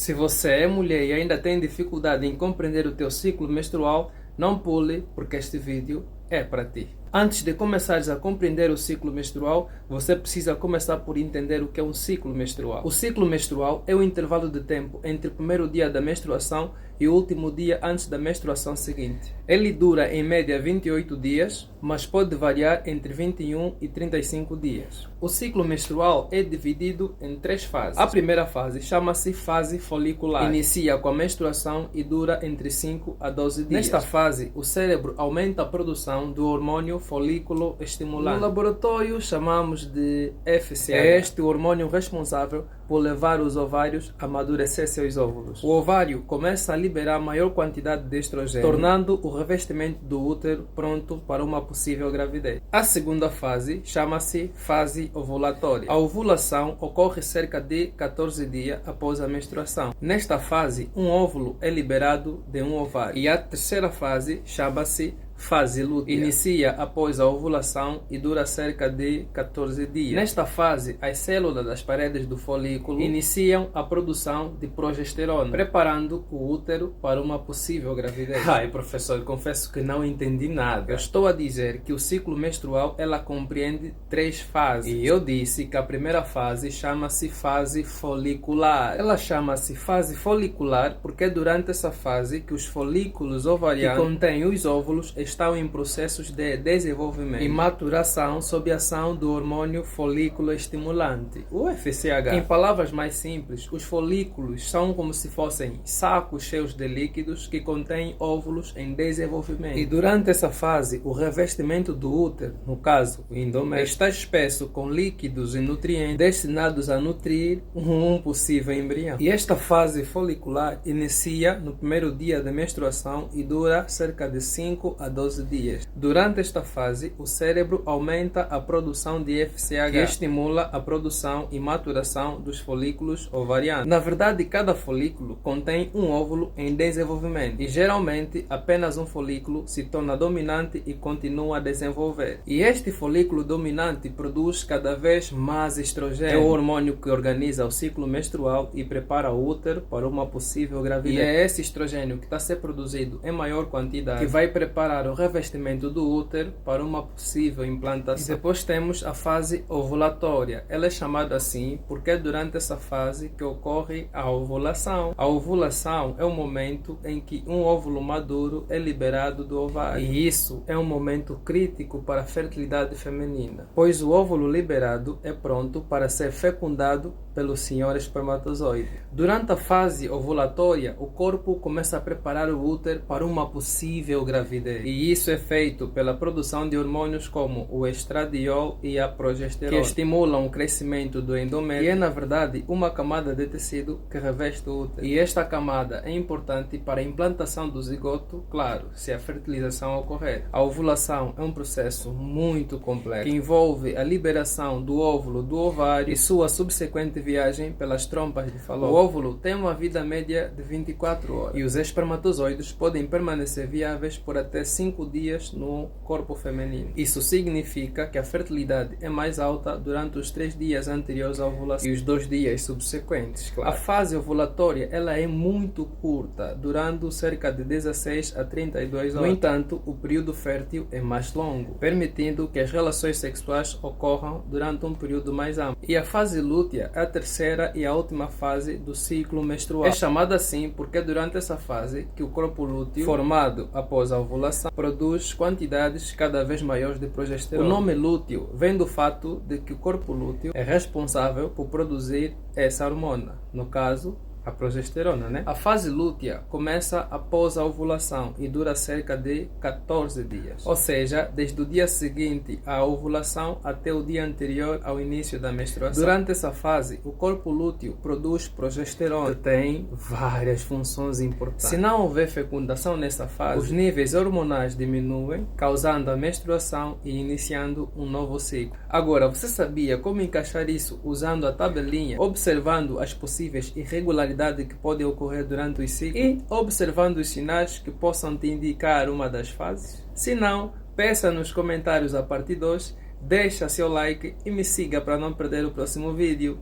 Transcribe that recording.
Se você é mulher e ainda tem dificuldade em compreender o teu ciclo menstrual, não pule, porque este vídeo é para ti. Antes de começares a compreender o ciclo menstrual, você precisa começar por entender o que é um ciclo menstrual. O ciclo menstrual é o intervalo de tempo entre o primeiro dia da menstruação e o último dia antes da menstruação seguinte. Ele dura em média 28 dias, mas pode variar entre 21 e 35 dias. O ciclo menstrual é dividido em 3 fases. A primeira fase chama-se fase folicular. Inicia com a menstruação e dura entre 5 a 12 dias. Nesta fase, o cérebro aumenta a produção do hormônio folículo estimulante. No laboratório chamamos de FSH. É este o hormônio responsável por levar os ovários a amadurecer seus óvulos. O ovário começa a liberar maior quantidade de estrogênio, tornando o revestimento do útero pronto para uma possível gravidez. A segunda fase chama-se fase ovulatória. A ovulação ocorre cerca de 14 dias após a menstruação. Nesta fase, um óvulo é liberado de um ovário. E a terceira fase chama-se fase lútea. Inicia após a ovulação e dura cerca de 14 dias. Nesta fase, as células das paredes do folículo iniciam a produção de progesterona, preparando o útero para uma possível gravidez. Ai, professor, confesso que não entendi nada. Eu estou a dizer que o ciclo menstrual ela compreende 3 fases. E eu disse que a primeira fase chama-se fase folicular. Ela chama-se fase folicular porque é durante essa fase que os folículos ovarianos que contêm os óvulos estão em processos de desenvolvimento e maturação sob a ação do hormônio folículo estimulante, o FSH. Em palavras mais simples, os folículos são como se fossem sacos cheios de líquidos que contêm óvulos em desenvolvimento. E durante essa fase, o revestimento do útero, no caso o endométrio, está espesso com líquidos e nutrientes destinados a nutrir um possível embrião. E esta fase folicular inicia no primeiro dia da menstruação e dura cerca de 5 a 12 dias. Durante esta fase, o cérebro aumenta a produção de FSH, que estimula a produção e maturação dos folículos ovarianos. Na verdade, cada folículo contém um óvulo em desenvolvimento e geralmente apenas um folículo se torna dominante e continua a desenvolver. E este folículo dominante produz cada vez mais estrogênio. É o hormônio que organiza o ciclo menstrual e prepara o útero para uma possível gravidez. E é esse estrogênio que está a ser produzido em maior quantidade que vai preparar o revestimento do útero para uma possível implantação. E depois temos a fase ovulatória. Ela é chamada assim porque é durante essa fase que ocorre a ovulação. A ovulação é o momento em que um óvulo maduro é liberado do ovário. E isso é um momento crítico para a fertilidade feminina, pois o óvulo liberado é pronto para ser fecundado pelo senhor espermatozoide. Durante a fase ovulatória, o corpo começa a preparar o útero para uma possível gravidez. E isso é feito pela produção de hormônios como o estradiol e a progesterona, que estimulam o crescimento do endométrio, e é na verdade uma camada de tecido que reveste o útero. E esta camada é importante para a implantação do zigoto, claro, se a fertilização ocorrer. A ovulação é um processo muito complexo, que envolve a liberação do óvulo do ovário e sua subsequente viagem pelas trompas de Falópio. O óvulo tem uma vida média de 24 horas e os espermatozoides podem permanecer viáveis por até 5 dias no corpo feminino. Isso significa que a fertilidade é mais alta durante os 3 dias anteriores à ovulação e os 2 dias subsequentes. Claro. A fase ovulatória ela é muito curta, durando cerca de 16 a 32 horas. No entanto, o período fértil é mais longo, permitindo que as relações sexuais ocorram durante um período mais amplo. E a fase lútea é a terceira e a última fase do ciclo menstrual. É chamada assim porque é durante essa fase que o corpo lúteo, formado após a ovulação, produz quantidades cada vez maiores de progesterona. O nome lúteo vem do fato de que o corpo lúteo é responsável por produzir essa hormona, no caso, a progesterona, né? A fase lútea começa após a ovulação e dura cerca de 14 dias. Ou seja, desde o dia seguinte à ovulação até o dia anterior ao início da menstruação. Durante essa fase, o corpo lúteo produz progesterona, que tem várias funções importantes. Se não houver fecundação nessa fase, os níveis hormonais diminuem, causando a menstruação e iniciando um novo ciclo. Agora, você sabia como encaixar isso usando a tabelinha, observando as possíveis irregularidades que pode ocorrer durante os ciclos e observando os sinais que possam te indicar uma das fases? Se não, peça nos comentários a parte 2, deixa seu like e me siga para não perder o próximo vídeo.